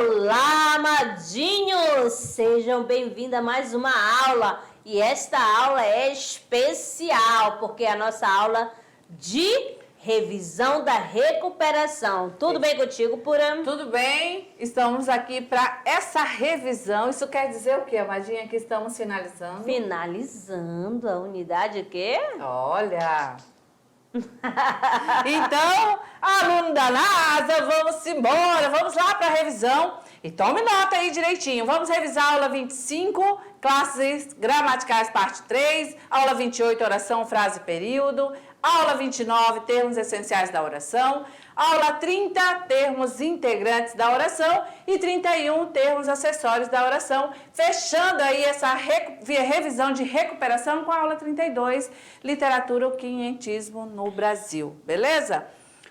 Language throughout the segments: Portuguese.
Olá, amadinhos! Sejam bem-vindos a mais uma aula. E esta aula é especial, porque é a nossa aula de revisão da recuperação. Tudo bem contigo, Pura? Tudo bem, estamos aqui para essa revisão. Isso quer dizer o quê, Amadinha? Que estamos finalizando? Finalizando a unidade quê? Olha! Então, aluno da NASA, vamos embora, vamos lá para a revisão. E tome nota aí direitinho. Vamos revisar a aula 25, classes gramaticais, parte 3, aula 28, oração, frase, período, aula 29, termos essenciais da oração, aula 30, termos integrantes da oração e 31, termos acessórios da oração, fechando aí essa revisão de recuperação com a aula 32, literatura, o quinhentismo no Brasil, beleza?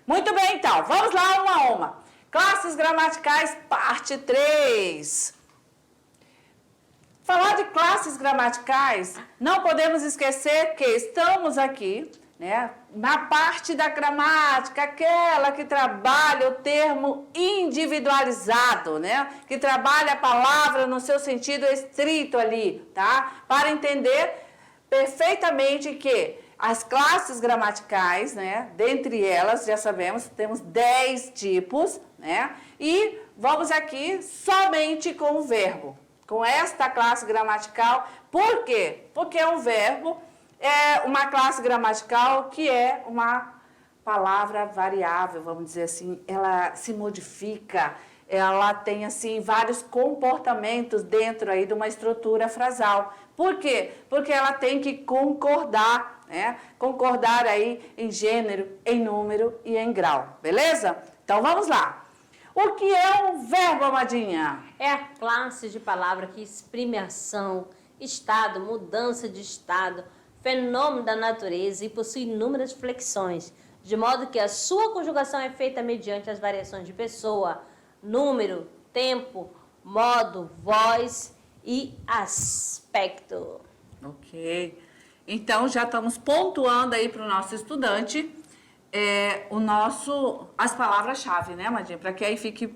Muito bem, então, vamos lá uma a uma. Classes gramaticais, parte 3. Falar de classes gramaticais, não podemos esquecer que estamos aqui, né, na parte da gramática, aquela que trabalha o termo individualizado, né, que trabalha a palavra no seu sentido estrito ali, tá? Para entender perfeitamente que as classes gramaticais, né, dentre elas, já sabemos, temos 10 tipos, né, e vamos aqui somente com o verbo, com esta classe gramatical. Por quê? Porque o verbo é uma classe gramatical que é uma palavra variável, vamos dizer assim, ela se modifica, ela tem assim vários comportamentos dentro aí de uma estrutura frasal. Por quê? Porque ela tem que concordar, né? Concordar aí em gênero, em número e em grau, beleza? Então vamos lá. O que é um verbo, Amadinha? É a classe de palavra que exprime ação, estado, mudança de estado, fenômeno da natureza e possui inúmeras flexões, de modo que a sua conjugação é feita mediante as variações de pessoa, número, tempo, modo, voz e aspecto. Ok. Então, já estamos pontuando aí para o nosso estudante as palavras-chave, né, Amadinha? Para que aí fique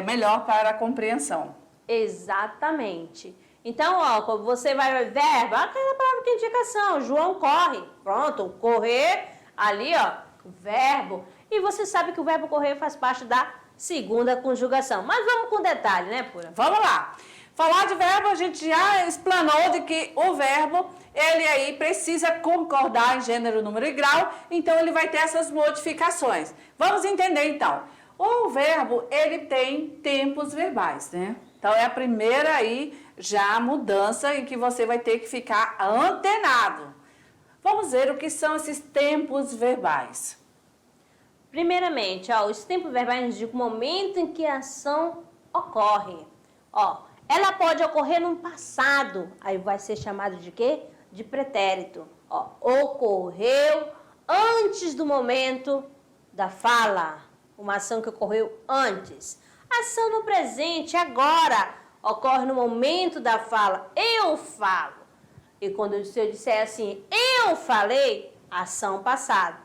melhor para a compreensão. Exatamente. Então, ó, quando você vai ver verbo, aquela palavra que é indicação, João corre. Pronto, correr, ali, ó, verbo. E você sabe que o verbo correr faz parte da segunda conjugação. Mas vamos com detalhe, né, Pura? Vamos lá. Falar de verbo, a gente já explanou de que o verbo, ele aí precisa concordar em gênero, número e grau, então ele vai ter essas modificações. Vamos entender, então. O verbo, ele tem tempos verbais, né? Então, é a primeira aí já mudança em que você vai ter que ficar antenado. Vamos ver o que são esses tempos verbais. Primeiramente, ó, os tempos verbais indicam o momento em que a ação ocorre. Ó, ela pode ocorrer no passado, aí vai ser chamado de quê? De pretérito. Ó, ocorreu antes do momento da fala, uma ação que ocorreu antes. Ação no presente, agora, ocorre no momento da fala, eu falo. E quando se eu disser assim, eu falei, ação passada.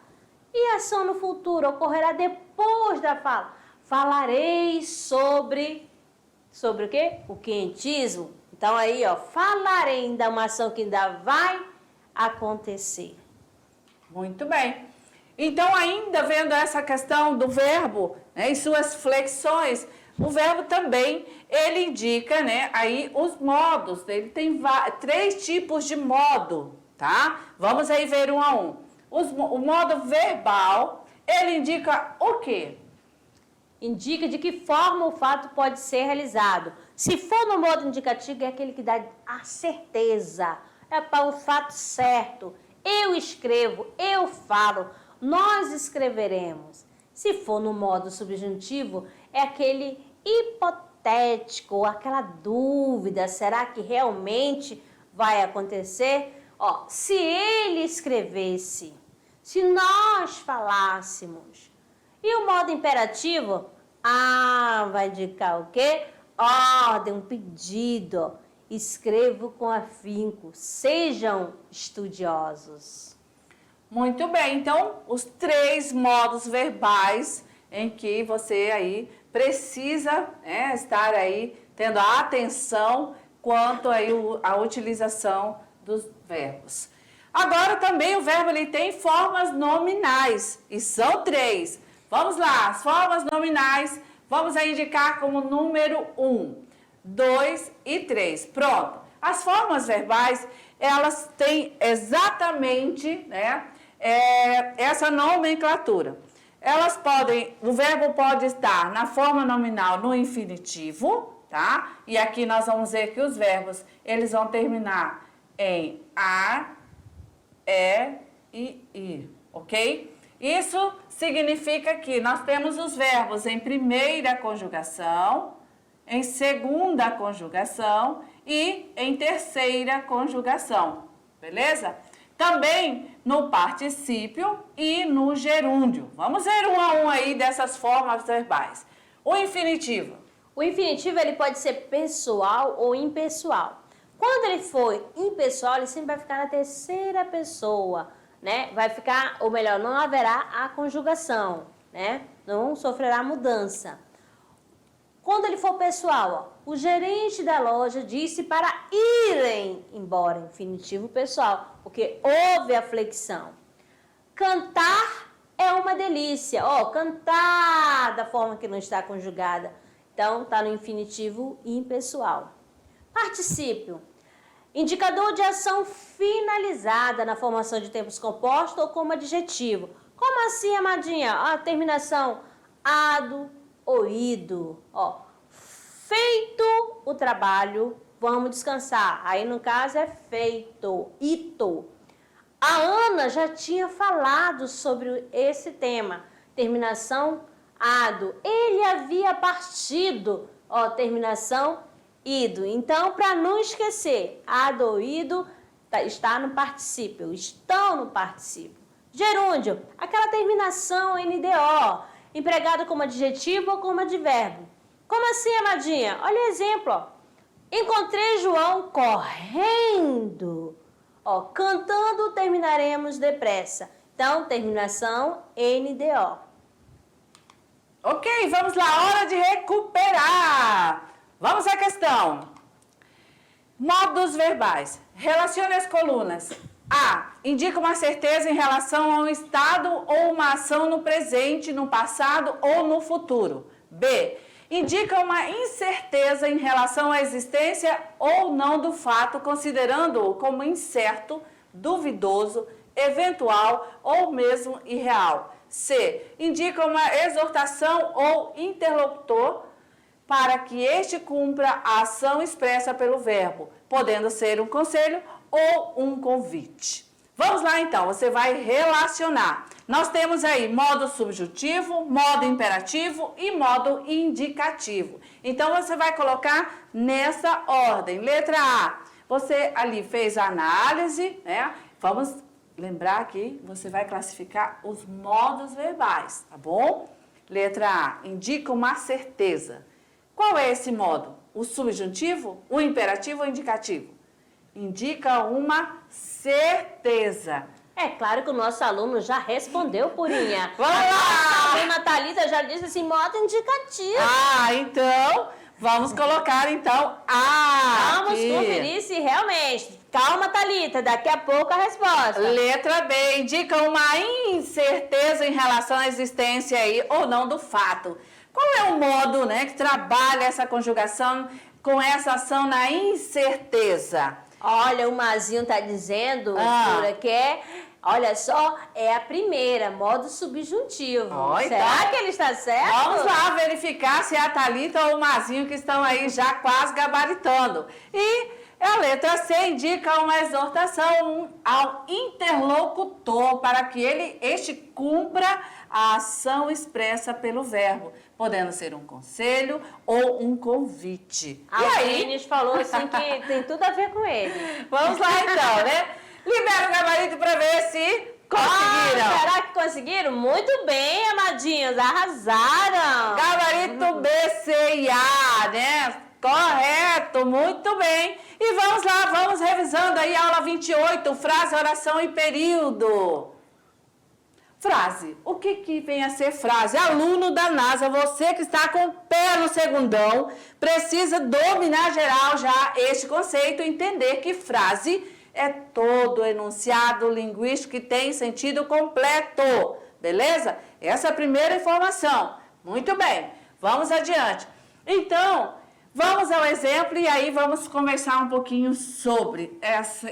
E ação no futuro ocorrerá depois da fala. Falarei sobre o quê? O quinhentismo. Então aí, ó, falarei ainda é uma ação que ainda vai acontecer. Muito bem. Então, ainda vendo essa questão do verbo, né, e suas flexões, o verbo também, ele indica, né, aí os modos. Ele tem 3 tipos de modo, tá? Vamos aí ver um a um. O modo verbal, ele indica o quê? Indica de que forma o fato pode ser realizado. Se for no modo indicativo, é aquele que dá a certeza. É para o fato certo. Eu escrevo, eu falo, nós escreveremos. Se for no modo subjuntivo, é aquele hipotético, aquela dúvida, será que realmente vai acontecer? Ó, se ele escrevesse, se nós falássemos. E o modo imperativo? Vai indicar o quê? Ordem, um pedido. Escrevo com afinco. Sejam estudiosos. Muito bem, então os 3 modos verbais em que você aí precisa, né, estar aí tendo a atenção quanto aí a utilização dos verbos. Agora também o verbo ele tem formas nominais e são 3. Vamos lá, as formas nominais, vamos a indicar como número 1, 2 e 3. Pronto. As formas verbais, elas têm exatamente, né, essa nomenclatura. Elas podem, o verbo pode estar na forma nominal no infinitivo, tá? E aqui nós vamos ver que os verbos, eles vão terminar em a, e I, ok? Isso significa que nós temos os verbos em primeira conjugação, em segunda conjugação e em terceira conjugação, beleza? Também no particípio e no gerúndio. Vamos ver um a um aí dessas formas verbais. O infinitivo. O infinitivo ele pode ser pessoal ou impessoal. Quando ele for impessoal, ele sempre vai ficar na terceira pessoa, né? Vai ficar, ou melhor, não haverá a conjugação, né? Não sofrerá mudança. Quando ele for pessoal, ó, o gerente da loja disse para irem embora, infinitivo pessoal, porque houve a flexão. Cantar é uma delícia, ó, cantar da forma que não está conjugada. Então, está no infinitivo impessoal. Particípio. Indicador de ação finalizada na formação de tempos compostos ou como adjetivo. Como assim, amadinha? A terminação ado ou ido. Ó, feito o trabalho, vamos descansar. Aí, no caso, é feito, ito. A Ana já tinha falado sobre esse tema. Terminação ado. Ele havia partido. Ó, terminação ido. Então, para não esquecer, ado ou ido está no particípio, estão no particípio. Gerúndio, aquela terminação NDO, empregado como adjetivo ou como advérbio. Como assim, amadinha? Olha o exemplo, ó. Encontrei João correndo. Ó, cantando terminaremos depressa. Então, terminação NDO. Ok, vamos lá, hora de recuperar. Vamos à questão. Modos verbais. Relacione as colunas. A. Indica uma certeza em relação a um estado ou uma ação no presente, no passado ou no futuro. B. Indica uma incerteza em relação à existência ou não do fato, considerando-o como incerto, duvidoso, eventual ou mesmo irreal. C. Indica uma exortação ou interlocutor para que este cumpra a ação expressa pelo verbo, podendo ser um conselho ou um convite. Vamos lá então, você vai relacionar. Nós temos aí modo subjuntivo, modo imperativo e modo indicativo. Então você vai colocar nessa ordem. Letra A, você ali fez a análise, né? Vamos lembrar que você vai classificar os modos verbais, tá bom? Letra A, indica uma certeza. Qual é esse modo? O subjuntivo, o imperativo ou o indicativo? Indica uma certeza. É claro que o nosso aluno já respondeu, Purinha. Vamos lá! A aluna Thalita já disse assim, modo indicativo. Ah, então, vamos colocar então A. Vamos aqui. conferir se realmente. Calma, Thalita, daqui a pouco a resposta. Letra B, indica uma incerteza em relação à existência aí ou não do fato. Qual é o modo, né, que trabalha essa conjugação com essa ação na incerteza? Olha, o Mazinho tá dizendo, Pura, que é, olha só, é a primeira, modo subjuntivo. Será então, que ele está certo? Vamos lá verificar se é a Thalita ou o Mazinho que estão aí já quase gabaritando. E a letra C indica uma exortação ao interlocutor para que este cumpra a ação expressa pelo verbo, podendo ser um conselho ou um convite. A Alines falou assim que tem tudo a ver com ele. Vamos lá então, né? Libera o gabarito para ver se conseguiram. Será que conseguiram? Muito bem, amadinhos, arrasaram. Gabarito B, C e A, né? Correto, muito bem. E vamos lá, vamos revisando aí a aula 28, frase, oração e período. frase. O que vem a ser frase? Aluno da NASA, você que está com o pé no segundão, precisa dominar geral já este conceito e entender que frase é todo enunciado linguístico que tem sentido completo. Beleza? Essa é a primeira informação. Muito bem, vamos adiante. Então, vamos ao exemplo e aí vamos conversar um pouquinho sobre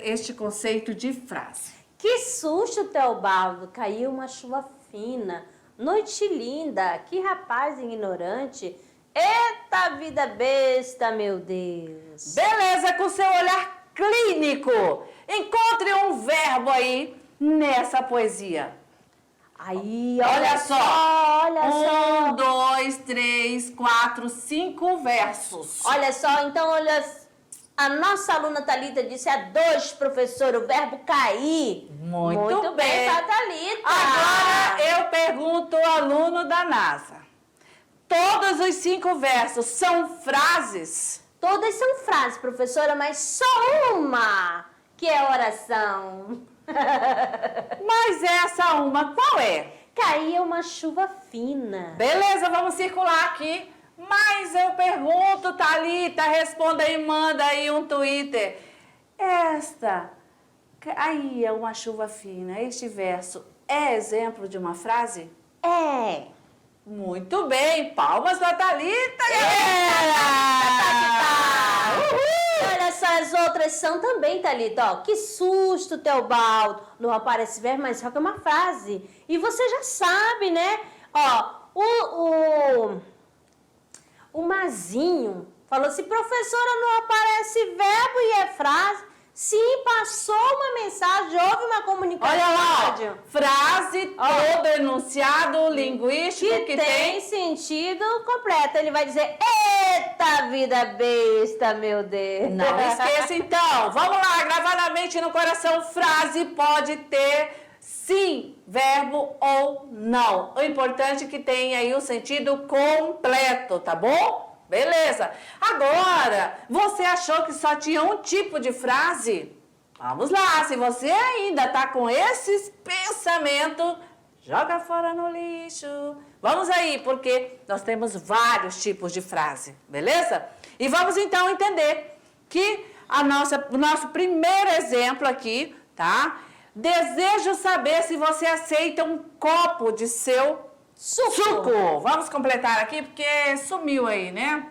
este conceito de frase. Que susto, Teobaldo! Caiu uma chuva fina. Noite linda! Que rapaz ignorante! Eita vida besta, meu Deus! Beleza, com seu olhar clínico, encontre um verbo aí nessa poesia. Aí, Olha só, olha só. 1, 2, 3, 4, 5 versos. Olha só, então, olha, a nossa aluna Thalita disse a 2, professor, o verbo cair. Muito bem. Pra Thalita. Agora eu pergunto ao aluno da NASA. Todos os 5 versos são frases? Todas são frases, professora, mas só uma que é oração. Mas essa uma qual é? Caía uma chuva fina. Beleza, vamos circular aqui. Mas eu pergunto, Thalita, responda aí, manda aí um Twitter. Caía uma chuva fina, este verso é exemplo de uma frase? É. Muito bem, palmas pra Thalita, Olha só, as outras são também, Thalita. Ó, que susto, Teobaldo. Não aparece verbo, mas só que é uma frase. E você já sabe, né? Ó, o Mazinho falou assim, professora, não aparece verbo e é frase. Sim, passou uma mensagem, houve uma comunicação. Olha lá, frase, todo enunciado linguístico que tem sentido completo. Ele vai dizer, eita vida besta, meu Deus. Não esqueça então, vamos lá, gravar na mente e no coração, frase pode ter sim, verbo ou não. O importante é que tenha aí o sentido completo, tá bom? Beleza. Agora, você achou que só tinha um tipo de frase? Vamos lá, se você ainda tá com esses pensamentos, joga fora no lixo. Vamos aí, porque nós temos vários tipos de frase, beleza? E vamos então entender que o nosso primeiro exemplo aqui, tá? Desejo saber se você aceita um copo de seu suco. Vamos completar aqui, porque sumiu aí, né?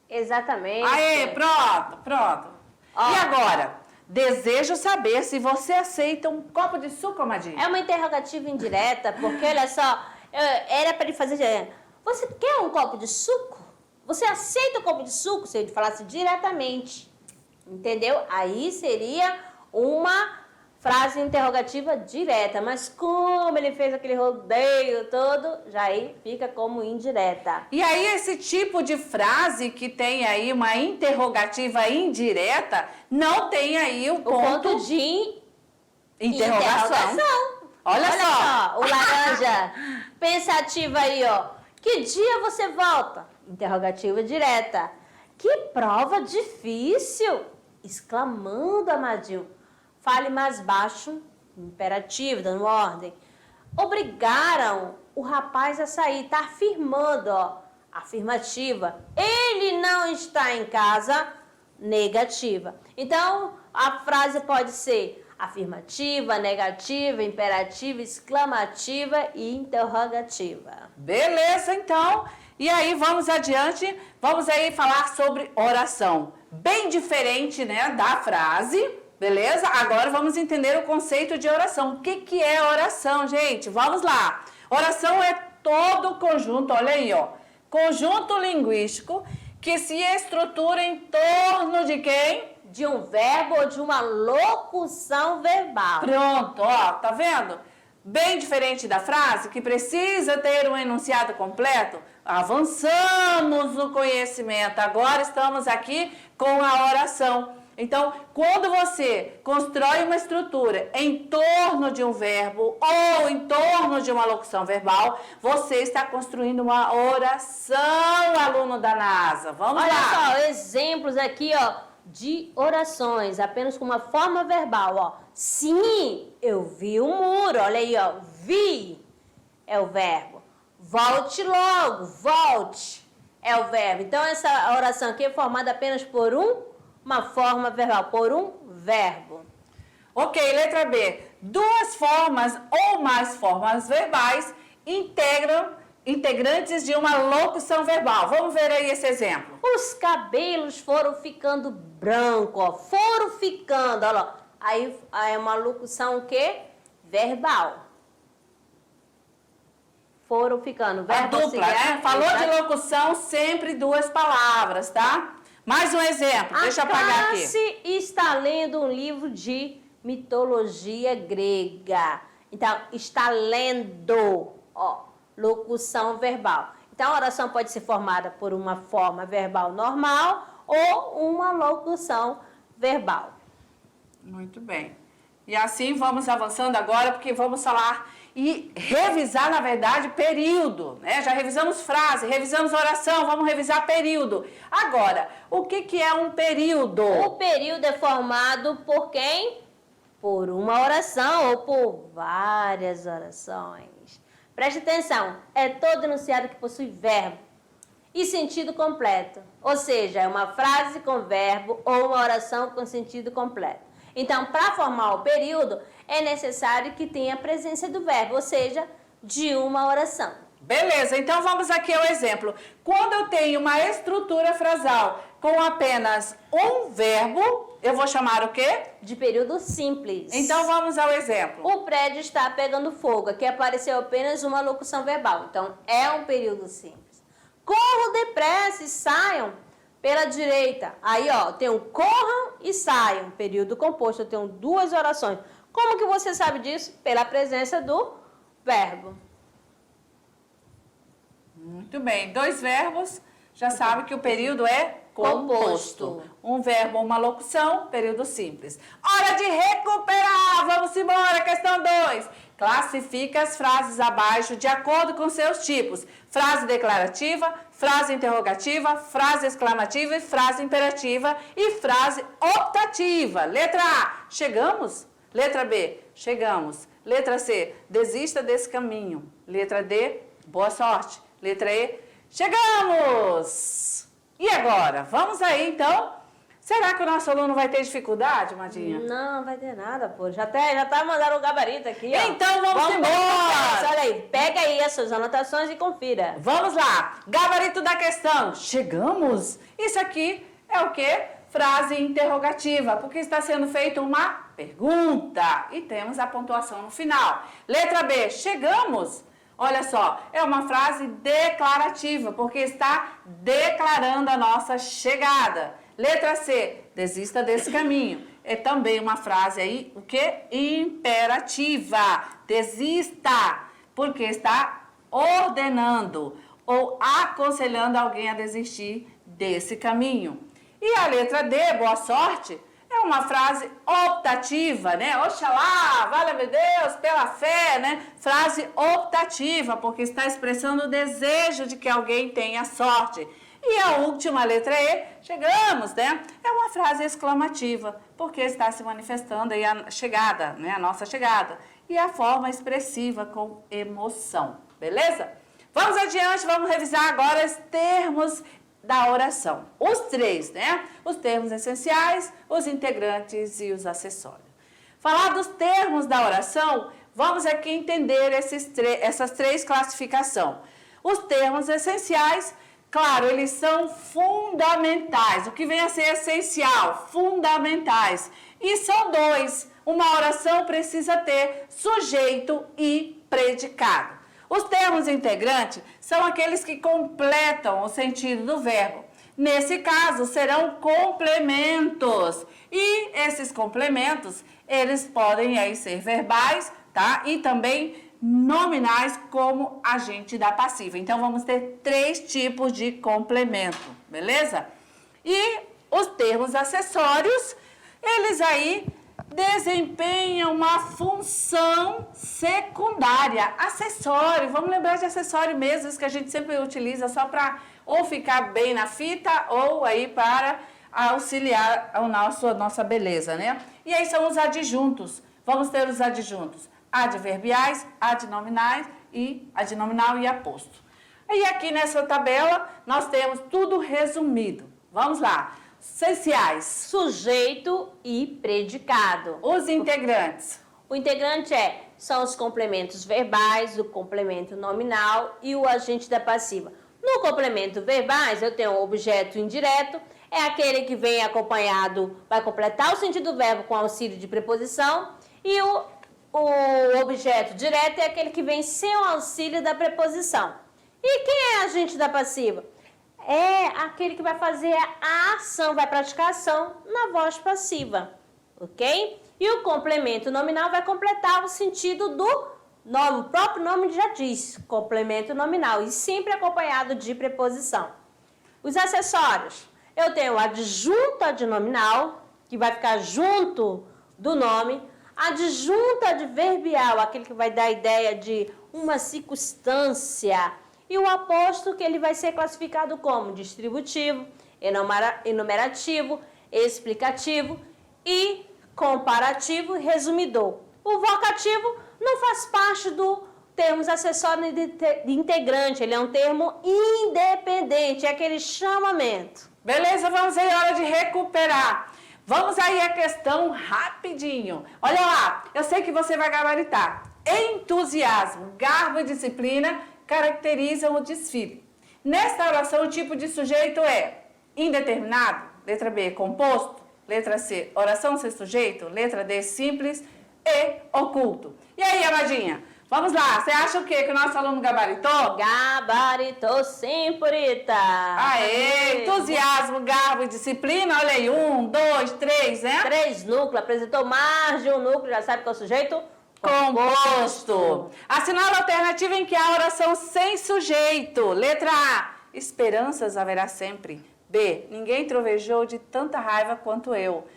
Exatamente. Aê, pronto. Ó. E agora? Desejo saber se você aceita um copo de suco, Amadinho. É uma interrogativa indireta, porque olha só, era para ele fazer... Você quer um copo de suco? Você aceita um copo de suco? Se ele falasse diretamente, entendeu? Aí seria uma frase interrogativa direta, mas como ele fez aquele rodeio todo, já aí fica como indireta. E aí esse tipo de frase que tem aí uma interrogativa indireta, não tem aí o ponto de interrogação. Olha só, o laranja pensativa aí, ó. Que dia você volta? Interrogativa direta. Que prova difícil! Exclamando, Amadinho. Fale mais baixo, imperativo, dando ordem. Obrigaram o rapaz a sair, tá afirmando, ó, afirmativa. Ele não está em casa, negativa. Então, a frase pode ser afirmativa, negativa, imperativa, exclamativa e interrogativa. Beleza, então. E aí, vamos adiante. Vamos aí falar sobre oração. Bem diferente, né, da frase. Beleza? Agora vamos entender o conceito de oração. O que é oração, gente? Vamos lá. Oração é todo o conjunto, olha aí, ó. Conjunto linguístico que se estrutura em torno de quem? De um verbo ou de uma locução verbal. Pronto, ó, tá vendo? Bem diferente da frase, que precisa ter um enunciado completo. Avançamos no conhecimento. Agora estamos aqui com a oração. Então, quando você constrói uma estrutura em torno de um verbo ou em torno de uma locução verbal, você está construindo uma oração, aluno da NASA. Vamos lá. Olha só, exemplos aqui, ó, de orações, apenas com uma forma verbal, ó. Sim, eu vi o muro, olha aí, ó, vi é o verbo. Volte logo, volte é o verbo. Então, essa oração aqui é formada apenas por uma forma verbal, por um verbo. Ok, letra B. Duas formas ou mais formas verbais integram integrantes de uma locução verbal. Vamos ver aí esse exemplo. Os cabelos foram ficando brancos, ó. Foram ficando, olha lá. Aí é uma locução o quê? Verbal. Foram ficando. A dupla, né? Falou de locução, sempre duas palavras, tá? Mais um exemplo, deixa eu apagar aqui. A classe está lendo um livro de mitologia grega. Então, está lendo, ó, locução verbal. Então, a oração pode ser formada por uma forma verbal normal ou uma locução verbal. Muito bem. E assim vamos avançando agora, porque vamos falar e revisar, na verdade, período, né? Já revisamos frase, revisamos oração, vamos revisar período. Agora, o que é um período? O período é formado por quem? Por uma oração ou por várias orações. Preste atenção, é todo enunciado que possui verbo e sentido completo. Ou seja, é uma frase com verbo ou uma oração com sentido completo. Então, para formar o período, é necessário que tenha a presença do verbo, ou seja, de uma oração. Beleza, então vamos aqui ao exemplo. Quando eu tenho uma estrutura frasal com apenas um verbo, eu vou chamar o quê? De período simples. Então vamos ao exemplo. O prédio está pegando fogo. Aqui apareceu apenas uma locução verbal. Então, é um período simples. Corram depressa e saiam pela direita. Aí, ó, tem um corram e saiam. Período composto. Eu tenho duas orações. Como que você sabe disso? Pela presença do verbo. Muito bem. Dois verbos, já sabe que o período é composto. Um verbo, uma locução, período simples. Hora de recuperar! Vamos embora, questão 2. Classifica as frases abaixo de acordo com seus tipos. Frase declarativa, frase interrogativa, frase exclamativa e frase imperativa e frase optativa. Letra A, chegamos? Letra B, chegamos. Letra C, desista desse caminho. Letra D, boa sorte. Letra E, chegamos! E agora? Vamos aí, então. Será que o nosso aluno vai ter dificuldade, Madinha? Não vai ter nada, pô. Já tá mandando o gabarito aqui, ó. Então vamos embora! Olha aí, pega aí as suas anotações e confira. Vamos lá. Gabarito da questão. Chegamos? Isso aqui é o quê? Frase interrogativa, porque está sendo feita uma pergunta. E temos a pontuação no final. Letra B, chegamos? Olha só, é uma frase declarativa, porque está declarando a nossa chegada. Letra C, desista desse caminho. É também uma frase aí, o quê? Imperativa. Desista, porque está ordenando ou aconselhando alguém a desistir desse caminho. E a letra D, boa sorte, é uma frase optativa, né? Oxalá, valha-me Deus, pela fé, né? Frase optativa, porque está expressando o desejo de que alguém tenha sorte. E a última, letra E, chegamos, né? É uma frase exclamativa, porque está se manifestando aí a chegada, né? A nossa chegada. E a forma expressiva com emoção, beleza? Vamos adiante, vamos revisar agora os termos da oração. Os três, né? Os termos essenciais, os integrantes e os acessórios. Falar dos termos da oração, vamos aqui entender essas três classificações. Os termos essenciais, claro, eles são fundamentais. O que vem a ser essencial? Fundamentais. E são dois. Uma oração precisa ter sujeito e predicado. Os termos integrantes são aqueles que completam o sentido do verbo. Nesse caso, serão complementos. E esses complementos, eles podem aí ser verbais, tá? E também nominais como agente da passiva. Então, vamos ter três tipos de complemento, beleza? E os termos acessórios, eles aí desempenham uma função secundária. Acessório, vamos lembrar de acessório mesmo, isso que a gente sempre utiliza só para ou ficar bem na fita ou aí para auxiliar a nossa beleza, né? E aí são os adjuntos. Vamos ter os adjuntos adverbiais, adnominais e adnominal e aposto. E aqui nessa tabela nós temos tudo resumido. Vamos lá. Essenciais. Sujeito e predicado. Os integrantes. O integrante são os complementos verbais, o complemento nominal e o agente da passiva. No complemento verbais, eu tenho o objeto indireto, é aquele que vem acompanhado, vai completar o sentido do verbo com auxílio de preposição, e o objeto direto é aquele que vem sem o auxílio da preposição. E quem é agente da passiva? É aquele que vai fazer a ação, vai praticar a ação na voz passiva, ok? E o complemento nominal vai completar o sentido do nome, o próprio nome já diz, complemento nominal, e sempre acompanhado de preposição. Os acessórios, eu tenho o adjunto adnominal, que vai ficar junto do nome, adjunto adverbial, aquele que vai dar a ideia de uma circunstância, e o aposto, que ele vai ser classificado como distributivo, enumerativo, explicativo e comparativo e resumidor. O vocativo não faz parte do termos acessório de integrante, ele é um termo independente, é aquele chamamento. Beleza, vamos aí, hora de recuperar. Vamos aí a questão rapidinho. Olha lá, eu sei que você vai gabaritar. Entusiasmo, garbo e disciplina caracterizam o desfile. Nesta oração, o tipo de sujeito é indeterminado, letra B, composto, letra C, oração sem sujeito, letra D, simples e oculto. E aí, Amadinha? Vamos lá, você acha o quê? Que o nosso aluno gabaritou? Gabaritou sim, Purita. Aê, entusiasmo, garbo e disciplina, olha aí, 1, 2, 3, né? 3 núcleos, apresentou mais de um núcleo, já sabe qual é o sujeito? Composto. Assinala a alternativa em que há oração sem sujeito. Letra A, esperanças haverá sempre. B, ninguém trovejou de tanta raiva quanto eu.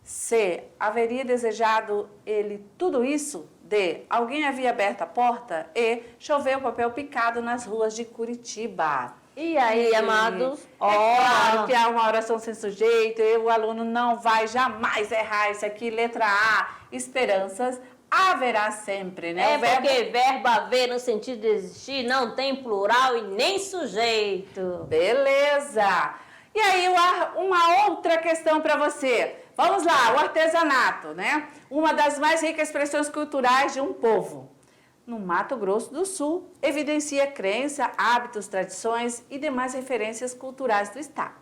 C, haveria desejado ele tudo isso? D, alguém havia aberto a porta? E, choveu papel picado nas ruas de Curitiba. E aí, amados? É claro que há uma oração sem sujeito, e o aluno não vai jamais errar isso aqui. Letra A, esperanças haverá sempre, né? Porque verbo haver no sentido de existir não tem plural e nem sujeito. Beleza! E aí, uma outra questão para você. Vamos lá, o artesanato, né? Uma das mais ricas expressões culturais de um povo. No Mato Grosso do Sul, evidencia crença, hábitos, tradições e demais referências culturais do estado.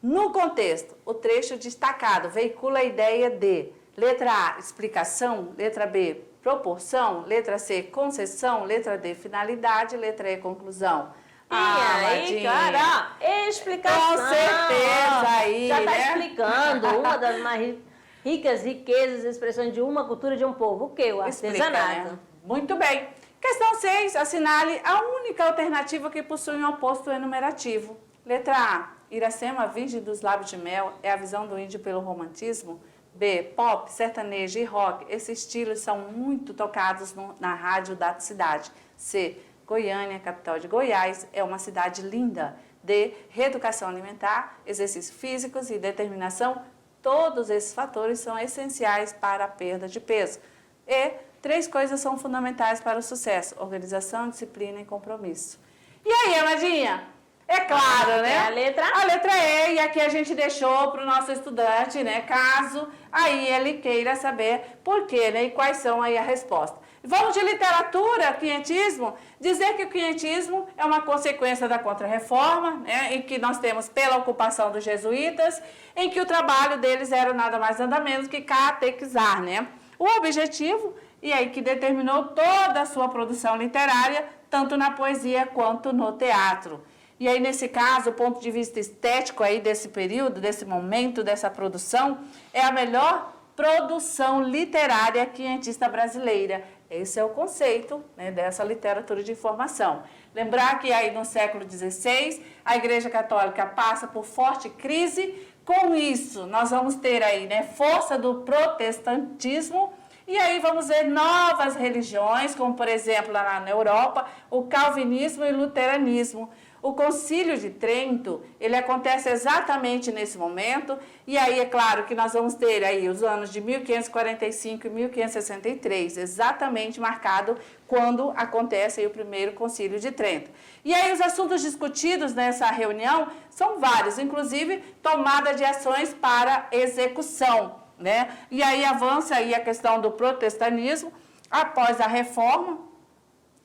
No contexto, o trecho destacado veicula a ideia de letra A, explicação, letra B, proporção, letra C, concessão, letra D, finalidade, letra E, conclusão. E aí, cara, explicação. Com certeza aí, já está né? explicando uma das mais ricas riquezas, expressões de uma cultura de um povo. O quê? O artesanato. Explica, né? Muito bem. Questão 6, assinale a única alternativa que possui um oposto enumerativo. Letra A, Iracema, virgem dos lábios de mel, é a visão do índio pelo romantismo. B, pop, sertanejo e rock, esses estilos são muito tocados na rádio da cidade. C, Goiânia, capital de Goiás, é uma cidade linda. D, reeducação alimentar, exercícios físicos e determinação, todos esses fatores são essenciais para a perda de peso. E, 3 coisas são fundamentais para o sucesso, organização, disciplina e compromisso. E aí, Amadinha? É claro, né? É a letra? A letra E, e aqui a gente deixou para o nosso estudante, né? Caso aí ele queira saber por quê, né? E quais são aí a resposta. Vamos de literatura, quinhentismo, dizer que o quinhentismo é uma consequência da Contra-Reforma, né? Em que nós temos pela ocupação dos jesuítas, em que o trabalho deles era nada mais nada menos que catequizar, né? O objetivo, e aí que determinou toda a sua produção literária, tanto na poesia quanto no teatro. E aí, nesse caso, o ponto de vista estético aí desse período, desse momento, dessa produção, é a melhor produção literária quinhentista brasileira. Esse é o conceito, né, dessa literatura de informação. Lembrar que aí no século XVI, a Igreja Católica passa por forte crise. Com isso, nós vamos ter aí, né, força do protestantismo. E aí vamos ver novas religiões, como por exemplo lá na Europa, o calvinismo e o luteranismo. O Concílio de Trento, ele acontece exatamente nesse momento, e aí é claro que nós vamos ter aí os anos de 1545 e 1563, exatamente marcado quando acontece aí o primeiro Concílio de Trento. E aí os assuntos discutidos nessa reunião são vários, inclusive tomada de ações para execução, né? E aí avança aí a questão do protestantismo. Após a reforma,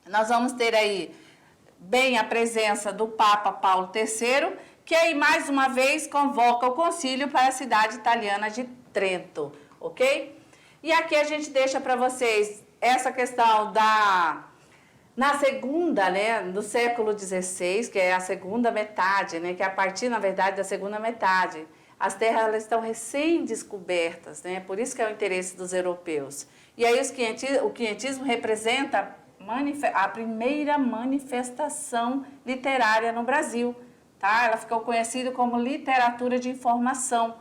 nós vamos ter aí bem a presença do Papa Paulo III, que aí mais uma vez convoca o concílio para a cidade italiana de Trento, ok? E aqui a gente deixa para vocês essa questão na segunda, né, do século XVI, que é a segunda metade, né, que é a partir, na verdade, da segunda metade. As terras elas estão recém-descobertas, né, por isso que é o interesse dos europeus. E aí o quinhentismo representa a primeira manifestação literária no Brasil, tá? Ela ficou conhecida como literatura de informação.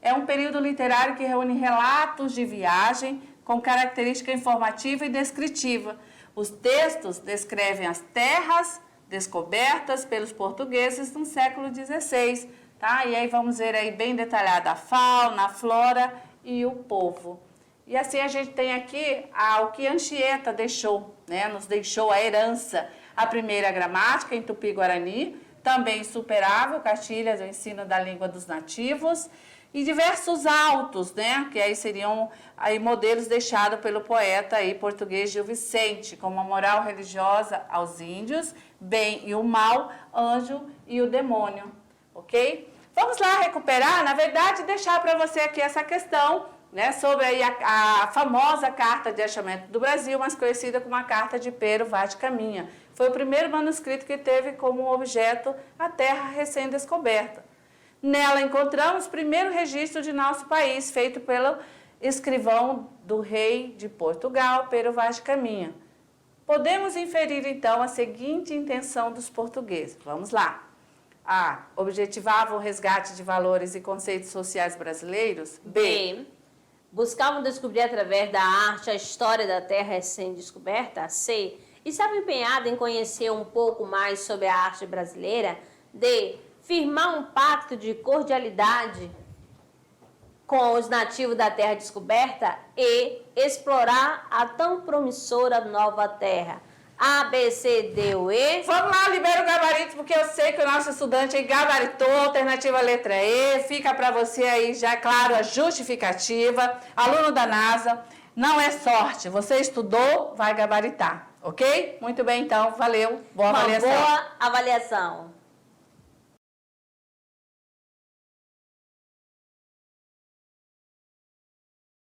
É um período literário que reúne relatos de viagem com característica informativa e descritiva. Os textos descrevem as terras descobertas pelos portugueses no século XVI, tá? E aí vamos ver aí bem detalhada a fauna, a flora e o povo. E assim a gente tem aqui o que Anchieta deixou, né? Nos deixou a herança, a primeira gramática em Tupi-Guarani, também insuperável, cartilhas do ensino da língua dos nativos, e diversos autos, né? Que aí seriam aí modelos deixados pelo poeta aí português Gil Vicente, como a moral religiosa aos índios, bem e o mal, anjo e o demônio, ok? Vamos lá recuperar, na verdade, deixar para você aqui essa questão, né, sobre aí a famosa Carta de Achamento do Brasil, mas conhecida como a Carta de Pero Vaz de Caminha. Foi o primeiro manuscrito que teve como objeto a terra recém-descoberta. Nela encontramos o primeiro registro de nosso país, feito pelo escrivão do rei de Portugal, Pero Vaz de Caminha. Podemos inferir, então, a seguinte intenção dos portugueses. Vamos lá. A. Objetivava o resgate de valores e conceitos sociais brasileiros. B. Buscavam descobrir através da arte a história da terra recém-descoberta. C. Estava empenhada em conhecer um pouco mais sobre a arte brasileira. D. Firmar um pacto de cordialidade com os nativos da terra descoberta. E. Explorar a tão promissora nova terra. A, B, C, D ou E. Vamos lá, libera o gabarito, porque eu sei que o nosso estudante aí gabaritou, alternativa letra E, fica para você aí já, claro, a justificativa. Aluno da NASA, não é sorte, você estudou, vai gabaritar, ok? Muito bem, então, valeu, boa avaliação. Uma boa avaliação.